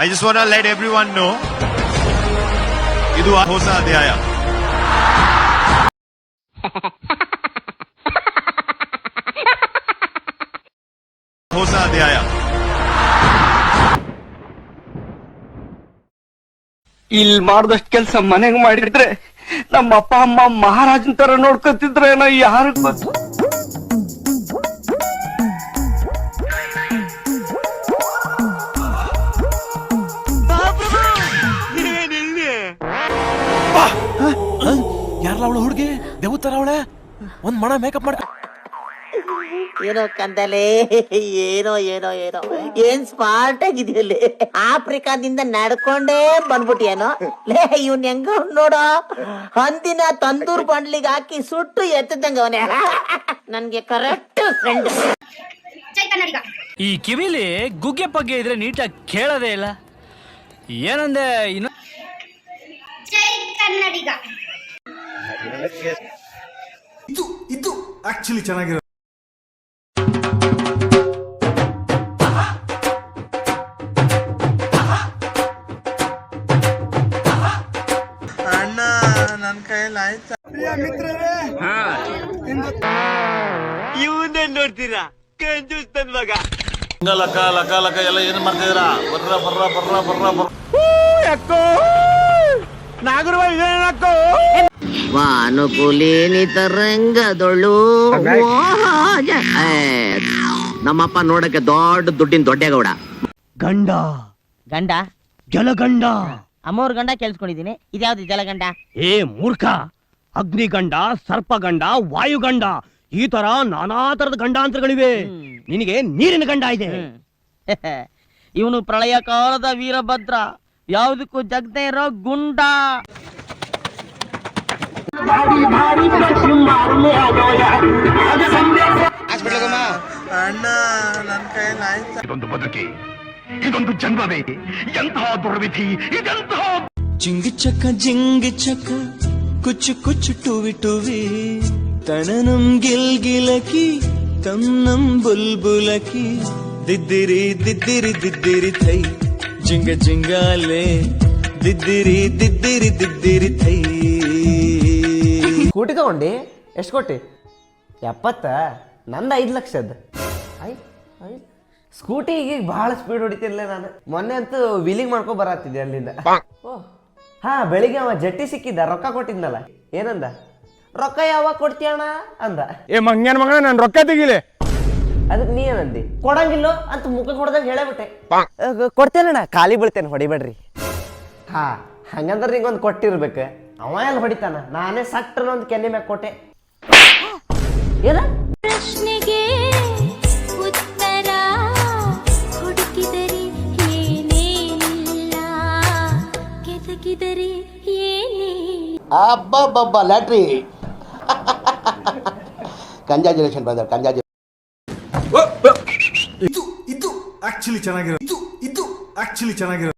I just want to let everyone know, ಇದು ಹೊಸ ಅಧ್ಯಾಯ. ಹೊಸ ಅಧ್ಯಾಯ. ಇಲ್ಲಿ ಮಾಡ್ದಷ್ಟು ಕೆಲಸ ಮನೆಗ್ ಮಾಡಿದ್ರೆ ನಮ್ಮ ಅಪ್ಪ ಅಮ್ಮ ಮಹಾರಾಜನ್ ತರ ನೋಡ್ಕೊತಿದ್ರೆ ಯಾರಿಗ್ ಬಂತು. ಯಾರಲ್ಲ ಅವಳು ಹುಡುಗಿ ದೇವತರ ಅವಳೆ ಒಂದ್ ಮಣ ಮೇಕಪ್ ಮಾಡ ಏನೋ ಕಂದಲೆ ಏನೋ ಏನೋ ಏನೋ ಏನ್ ಸ್ಮಾರ್ಟ್ ಆಗಿದೆಯಲ್ಲಿ ಆಫ್ರಿಕಾದಿಂದ ನಡ್ಕೊಂಡೇ ಬಂದ್ಬಿಟ್ಟಿಯೇನೋ ಲೇ ಇವ್ನ ಹೆಂಗ ನೋಡೋ ಹಂದಿನ ತಂದೂರ್ ಬಂಡ್ಲಿಗೆ ಹಾಕಿ ಸುಟ್ಟು ಎತ್ತದಂಗ ಅವನೇ ನನ್ಗೆ ಕರೆಕ್ಟ್ ಫ್ರೆಂಡ್. ಈ ಕಿವಿಲಿ ಗುಗ್ಗೆ ಪಗ್ಗೆ ಇದ್ರೆ ನೀಟಾಗಿ ಕೇಳೋದೇ ಇಲ್ಲ. ಏನಂದೆ ಇನ್ನು ಇದು ಆಕ್ಚುಲಿ ಚೆನ್ನಾಗಿರೋ ಅಣ್ಣ ನನ್ ಕೈಯಲ್ಲಿ ಆಯ್ತಾ ಇವನ್ನೇ ನೋಡ್ತೀರಾ ಕಂಜೂಸ್ತನ್ ಮಗ. ಲಕ ಲಕ ಲಕ ಎಲ್ಲ ಏನ್ ಮಾಡ್ತಿದ್ದೀರಾ? ಬರ್ರ ಬರ್ರ ಬರ್ರ ಬರ್ರ ಬರ್ರ ವಾನುಕೂಲಿನಿ ತರಂಗದೊಳು ನಮ್ಮಪ್ಪ ನೋಡಕ್ಕೆ ದೊಡ್ಡ ದುಡ್ಡಿನ ದೊಡ್ಡಗೌಡ. ಗಂಡ ಗಂಡ ಜಲಗಂಡ. ಅಮ್ಮವ್ರ ಗಂಡ ಕೇಳಿಸ್ಕೊಂಡಿದೀನಿ. ಇದ್ಯಾವ್ದು ಜಲಗಂಡ? ಏ ಮೂರ್ಖ, ಅಗ್ನಿಗಂಡ, ಸರ್ಪಗಂಡ, ವಾಯುಗಂಡ, ಈ ತರ ನಾನಾ ತರದ ಗಂಡಾಂತರಗಳಿವೆ. ನಿನಗೆ ನೀರಿನ ಗಂಡ ಇದೆ. ಇವನು ಪ್ರಳಯ ಕಾಲದ ವೀರಭದ್ರ, ಯಾವುದಕ್ಕೂ ಜಗದೇ ಇರೋ ಗುಂಡ. ಅಣ್ಣ ನನ್ ಕೈಯಲ್ಲಿ ಆಯ್ತಾ. ಇದೊಂದು ಬದುಕಿ, ಇದೊಂದು ಜನ್ಮವೇ, ಎಂತಹ ದುರ್ವಿಧಿ ಇದೆಂತಹ. ಜಿಂಗ್ ಚಕ ಕುಚ್ ಕುಚ್ ಟುವಿ ಟುವಿ Tananam Gill ಗಿಲಕಿ ತನ್ನಂ ಬುಲ್ಬುಲಕಿ ದಿದ್ದಿರಿ ದಿದ್ದಿರಿ ದಿದ್ದಿರಿ Thi ಜಿಂಗ ಜಿಂಗಾಲೆ ದಿದ್ದಿರಿ ದಿದ್ದಿರಿ ದಿದ್ದಿರಿ Thi. Scooty ತಗೊಂಡು ಎಷ್ಟು ಕೊಟ್ಟಿ? 70. ನಂದು 5 ಲಕ್ಷದ. ಸ್ಕೂಟಿ ಈಗ ಭಾಳ ಸ್ಪೀಡ್ ಹೊಡಿತಿರ್ಲಿಲ್ಲ ನಾನು. ಮೊನ್ನೆ ಅಂತೂ ವೀಲಿಂಗ್ ಮಾಡ್ಕೊ ಬರತ್ತಿದ್ದೆ ಅಲ್ಲಿಂದ. ಹಾ, ಬೆಳಿಗ್ಗೆ ಅವ ಜಟ್ಟಿ ಸಿಕ್ಕಿದ್ದ, ರೊಕ್ಕ ಕೊಟ್ಟಿದ್ನಲ್ಲ. ಏನಂದ? ರೊಕ್ಕ ಯಾವಾಗ ಕೊಡ್ತೀಯಣ್ಣ ಅಂದ. ಏ ಮಂಗ್ಯಾನ ಮಗನ, ನಾನು ರೊಕ್ಕ ತೆಗಿಲೆ. ಅದಕ್ಕೆ ನೀ ಏನಂದಿ? ಕೊಡಂಗಿಲ್ಲೋ ಅಂತ ಮುಖ ಕೊಡ್ದಂಗೆ ಹೇಳಬಿಟ್ಟೆ. ಕೊಡ್ತೇನಣ್ಣ, ಖಾಲಿ ಬೀಳ್ತೇನೆ, ಹೊಡಿಬೇಡ್ರಿ. ಹಾ, ಹಂಗಂದ್ರೆ ನಿಂಗೊಂದು ಕೊಟ್ಟಿರ್ಬೇಕು. ಅವ ಎಲ್ಲ ಹೊಡಿತಾನ, ನಾನೇ ಸಟ್ರ ಒಂದು ಕೆನ್ನೆ ಮ್ಯಾಗ ಕೊಟ್ಟೆ. ಏನ ಪ್ರಶ್ನೆಗೆ ಉತ್ತರ ಹುಡುಕಿದರೆ ಏನೇನಿಲ್ಲ, ಕೆದಕಿದರೆ ಏನೇ. ಅಬ್ಬಬ್ಬಬ್ಬ ಲ್ಯಾಟ್ರಿ. Congratulation brother, congratulation. ಇದು ಆಕ್ಚುಲಿ ಚೆನ್ನಾಗಿರೋ ಇದು ಆಕ್ಚುಲಿ ಚೆನ್ನಾಗಿರೋ